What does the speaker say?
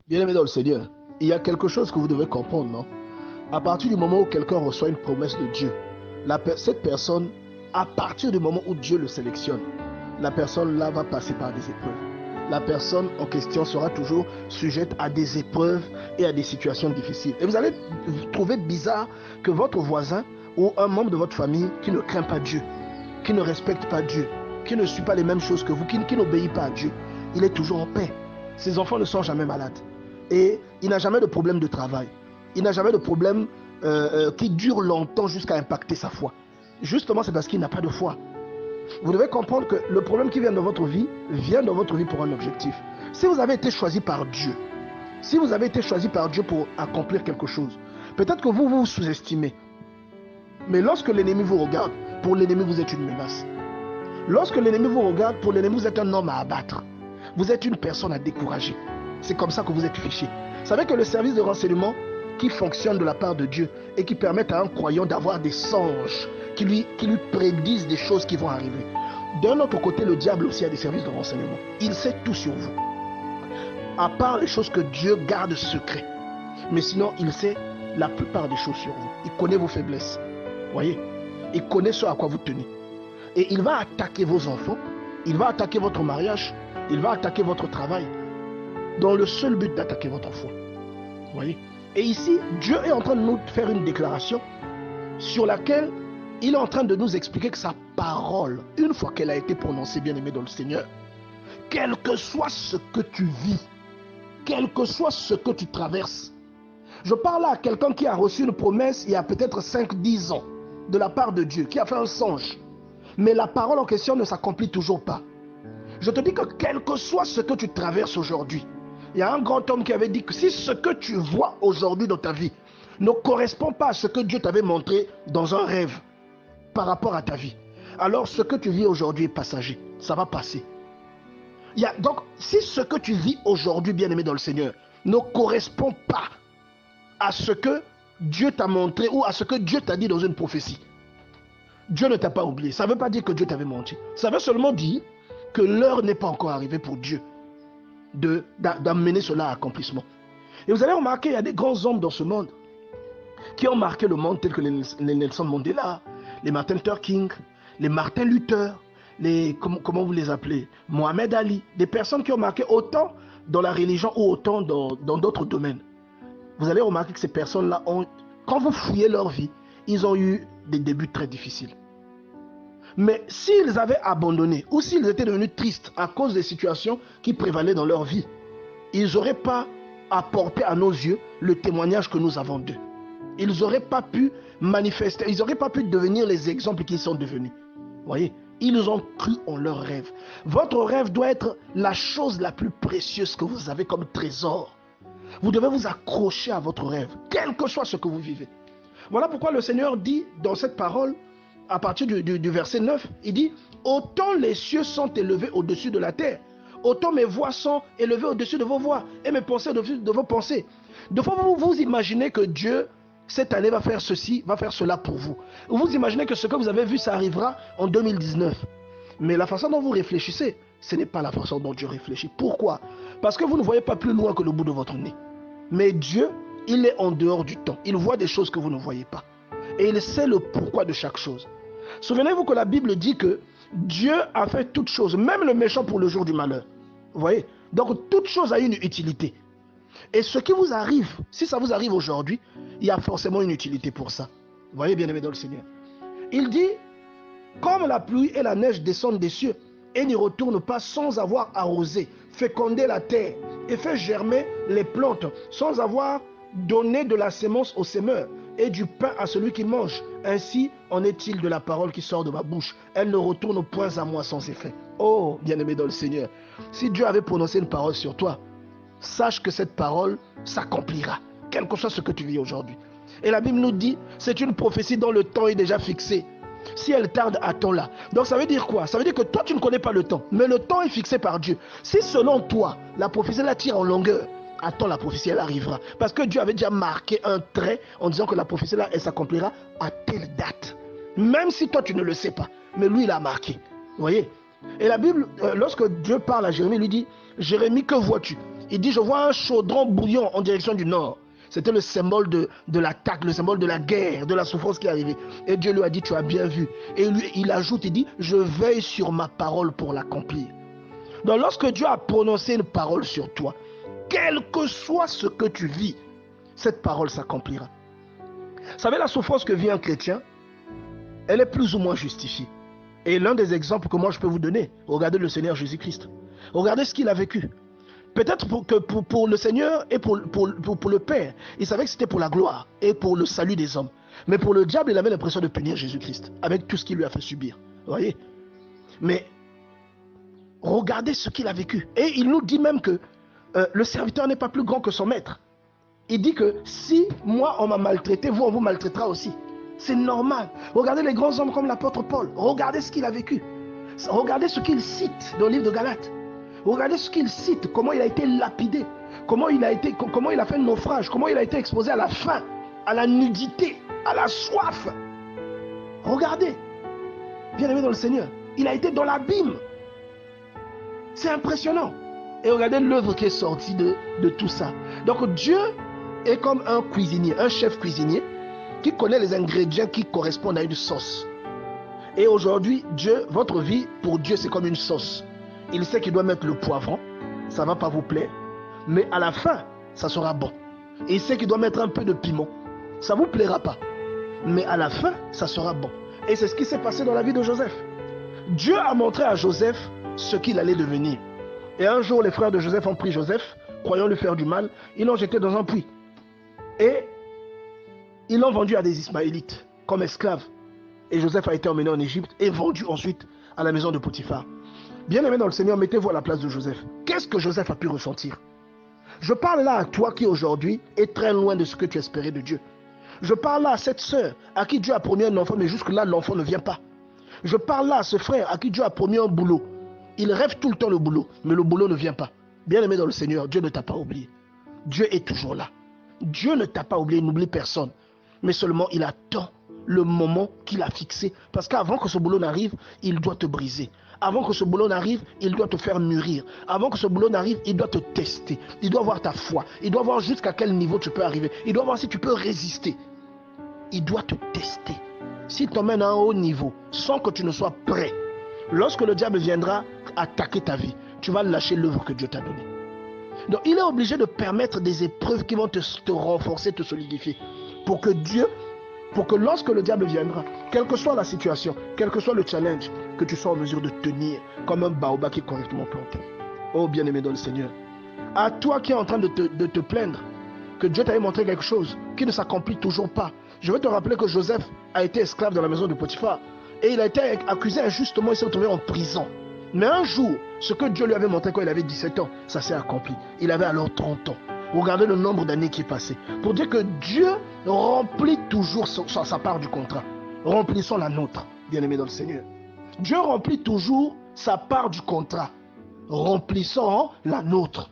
Bien-aimé dans le Seigneur, il y a quelque chose que vous devez comprendre, non? À partir du moment où quelqu'un reçoit une promesse de Dieu, cette personne, à partir du moment où Dieu le sélectionne, la personne là va passer par des épreuves. La personne en question sera toujours sujette à des épreuves et à des situations difficiles. Et vous allez trouver bizarre que votre voisin ou un membre de votre famille qui ne craint pas Dieu, qui ne respecte pas Dieu, qui ne suit pas les mêmes choses que vous, qui n'obéit pas à Dieu, il est toujours en paix. Ses enfants ne sont jamais malades. Et il n'a jamais de problème de travail. Il n'a jamais de problème qui dure longtemps jusqu'à impacter sa foi. Justement, c'est parce qu'il n'a pas de foi. Vous devez comprendre que le problème qui vient dans votre vie pour un objectif. Si vous avez été choisi par Dieu, si vous avez été choisi par Dieu pour accomplir quelque chose, peut-être que vous vous sous-estimez. Mais lorsque l'ennemi vous regarde, pour l'ennemi vous êtes une menace. Lorsque l'ennemi vous regarde, pour l'ennemi vous êtes un homme à abattre. Vous êtes une personne à décourager. C'est comme ça que vous êtes fiché. Vous savez que le service de renseignement qui fonctionne de la part de Dieu et qui permet à un croyant d'avoir des songes qui lui prédisent des choses qui vont arriver. D'un autre côté, le diable aussi a des services de renseignement. Il sait tout sur vous. À part les choses que Dieu garde secret. Mais sinon, il sait la plupart des choses sur vous. Il connaît vos faiblesses. Voyez? Il connaît ce à quoi vous tenez. Et il va attaquer vos enfants. Il va attaquer votre mariage. Il va attaquer votre travail. Dans le seul but d'attaquer votre foi. Voyez? Et ici, Dieu est en train de nous faire une déclaration sur laquelle il est en train de nous expliquer que sa parole, une fois qu'elle a été prononcée, bien-aimé dans le Seigneur, quel que soit ce que tu vis, quel que soit ce que tu traverses, je parle à quelqu'un qui a reçu une promesse il y a peut-être 5-10 ans de la part de Dieu, qui a fait un songe, mais la parole en question ne s'accomplit toujours pas. Je te dis que quel que soit ce que tu traverses aujourd'hui, il y a un grand homme qui avait dit que si ce que tu vois aujourd'hui dans ta vie ne correspond pas à ce que Dieu t'avait montré dans un rêve par rapport à ta vie, alors ce que tu vis aujourd'hui est passager, ça va passer. Donc, si ce que tu vis aujourd'hui, bien-aimé dans le Seigneur, ne correspond pas à ce que Dieu t'a montré ou à ce que Dieu t'a dit dans une prophétie, Dieu ne t'a pas oublié. Ça ne veut pas dire que Dieu t'avait menti. Ça veut seulement dire que l'heure n'est pas encore arrivée pour Dieu d'amener cela à accomplissement. Et vous allez remarquer, il y a des grands hommes dans ce monde qui ont marqué le monde, tels que les Nelson Mandela, les Martin Luther King, les Martin Luther, comment vous les appelez, Mohamed Ali, des personnes qui ont marqué autant dans la religion ou autant dans d'autres domaines. Vous allez remarquer que ces personnes-là quand vous fouillez leur vie, ils ont eu des débuts très difficiles. Mais s'ils avaient abandonné ou s'ils étaient devenus tristes à cause des situations qui prévalaient dans leur vie, ils n'auraient pas apporté à nos yeux le témoignage que nous avons d'eux. Ils n'auraient pas pu manifester, ils n'auraient pas pu devenir les exemples qu'ils sont devenus. Voyez, ils ont cru en leur rêve. Votre rêve doit être la chose la plus précieuse que vous avez comme trésor. Vous devez vous accrocher à votre rêve, quel que soit ce que vous vivez. Voilà pourquoi le Seigneur dit dans cette parole, à partir du verset 9, il dit « Autant les cieux sont élevés au-dessus de la terre, autant mes voix sont élevées au-dessus de vos voix, et mes pensées au-dessus de vos pensées. » De fois, vous imaginez que Dieu, cette année, va faire ceci, va faire cela pour vous. Vous imaginez que ce que vous avez vu, ça arrivera en 2019. Mais la façon dont vous réfléchissez, ce n'est pas la façon dont Dieu réfléchit. Pourquoi? Parce que vous ne voyez pas plus loin que le bout de votre nez. Mais Dieu, il est en dehors du temps. Il voit des choses que vous ne voyez pas. Et il sait le pourquoi de chaque chose. Souvenez-vous que la Bible dit que Dieu a fait toutes choses, même le méchant pour le jour du malheur. Vous voyez? Donc, toute chose a une utilité. Et ce qui vous arrive, si ça vous arrive aujourd'hui, il y a forcément une utilité pour ça. Vous voyez, bien-aimé dans le Seigneur. Il dit, comme la pluie et la neige descendent des cieux et n'y retournent pas sans avoir arrosé, fécondé la terre et fait germer les plantes, sans avoir donné de la sémence au semeur et du pain à celui qui mange. Ainsi en est-il de la parole qui sort de ma bouche. Elle ne retourne point à moi sans effet. Oh, bien-aimé dans le Seigneur, si Dieu avait prononcé une parole sur toi, sache que cette parole s'accomplira, quel que soit ce que tu vis aujourd'hui. Et la Bible nous dit, c'est une prophétie dont le temps est déjà fixé. Si elle tarde, attends-la. Donc ça veut dire quoi? Ça veut dire que toi, tu ne connais pas le temps, mais le temps est fixé par Dieu. Si selon toi, la prophétie la tire en longueur, attends, la prophétie, elle arrivera. Parce que Dieu avait déjà marqué un trait en disant que la prophétie, là, elle s'accomplira à telle date. Même si toi, tu ne le sais pas. Mais lui, il a marqué. Vous voyez? Et la Bible, lorsque Dieu parle à Jérémie, il lui dit, Jérémie, que vois-tu? Il dit, je vois un chaudron bouillant en direction du nord. C'était le symbole de l'attaque, le symbole de la guerre, de la souffrance qui est arrivée. Et Dieu lui a dit, tu as bien vu. Et lui, il ajoute, il dit, je veille sur ma parole pour l'accomplir. Donc lorsque Dieu a prononcé une parole sur toi, quel que soit ce que tu vis, cette parole s'accomplira. Vous savez, la souffrance que vit un chrétien, elle est plus ou moins justifiée. Et l'un des exemples que moi je peux vous donner, regardez le Seigneur Jésus-Christ. Regardez ce qu'il a vécu. Peut-être pour le Seigneur et pour le Père, il savait que c'était pour la gloire et pour le salut des hommes. Mais pour le diable, il avait l'impression de punir Jésus-Christ avec tout ce qu'il lui a fait subir. Vous voyez? Mais regardez ce qu'il a vécu. Et il nous dit même que le serviteur n'est pas plus grand que son maître. Il dit que si moi on m'a maltraité, vous on vous maltraitera aussi. C'est normal. Regardez les grands hommes comme l'apôtre Paul. Regardez ce qu'il a vécu. Regardez ce qu'il cite dans le livre de Galates. Regardez ce qu'il cite, comment il a été lapidé, comment il a fait naufrage, comment il a été exposé à la faim, à la nudité, à la soif. Regardez, bien aimé dans le Seigneur, il a été dans l'abîme. C'est impressionnant. Et regardez l'œuvre qui est sortie de tout ça. Donc Dieu est comme un cuisinier, un chef cuisinier qui connaît les ingrédients qui correspondent à une sauce. Et aujourd'hui, Dieu, votre vie, pour Dieu, c'est comme une sauce. Il sait qu'il doit mettre le poivron, ça ne va pas vous plaire, mais à la fin, ça sera bon. Et il sait qu'il doit mettre un peu de piment, ça ne vous plaira pas, mais à la fin, ça sera bon. Et c'est ce qui s'est passé dans la vie de Joseph. Dieu a montré à Joseph ce qu'il allait devenir. Et un jour, les frères de Joseph ont pris Joseph, croyant lui faire du mal, ils l'ont jeté dans un puits. Et ils l'ont vendu à des Ismaélites comme esclave. Et Joseph a été emmené en Égypte et vendu ensuite à la maison de Potiphar. Bien-aimé dans le Seigneur, mettez-vous à la place de Joseph. Qu'est-ce que Joseph a pu ressentir? Je parle là à toi qui aujourd'hui est très loin de ce que tu espérais de Dieu. Je parle là à cette sœur à qui Dieu a promis un enfant, mais jusque-là, l'enfant ne vient pas. Je parle là à ce frère à qui Dieu a promis un boulot. Il rêve tout le temps le boulot, mais le boulot ne vient pas. Bien-aimé dans le Seigneur, Dieu ne t'a pas oublié. Dieu est toujours là. Dieu ne t'a pas oublié, il n'oublie personne. Mais seulement, il attend le moment qu'il a fixé. Parce qu'avant que ce boulot n'arrive, il doit te briser. Avant que ce boulot n'arrive, il doit te faire mûrir. Avant que ce boulot n'arrive, il doit te tester. Il doit voir ta foi. Il doit voir jusqu'à quel niveau tu peux arriver. Il doit voir si tu peux résister. Il doit te tester. S'il t'emmène à un haut niveau, sans que tu ne sois prêt, lorsque le diable viendra attaquer ta vie, tu vas lâcher l'œuvre que Dieu t'a donnée. Donc il est obligé de permettre des épreuves qui vont te renforcer, te solidifier. Pour que lorsque le diable viendra, quelle que soit la situation, quel que soit le challenge, que tu sois en mesure de tenir comme un baobab qui est correctement planté. Oh bien-aimé dans le Seigneur, à toi qui es en train de te plaindre, que Dieu t'avait montré quelque chose qui ne s'accomplit toujours pas. Je vais te rappeler que Joseph a été esclave dans la maison de Potiphar et il a été accusé injustement, il s'est retrouvé en prison. Mais un jour, ce que Dieu lui avait montré quand il avait 17 ans, ça s'est accompli. Il avait alors 30 ans. Regardez le nombre d'années qui est passé. Pour dire que Dieu remplit toujours sa part du contrat. Remplissons la nôtre, bien-aimés dans le Seigneur. Dieu remplit toujours sa part du contrat. Remplissons la nôtre.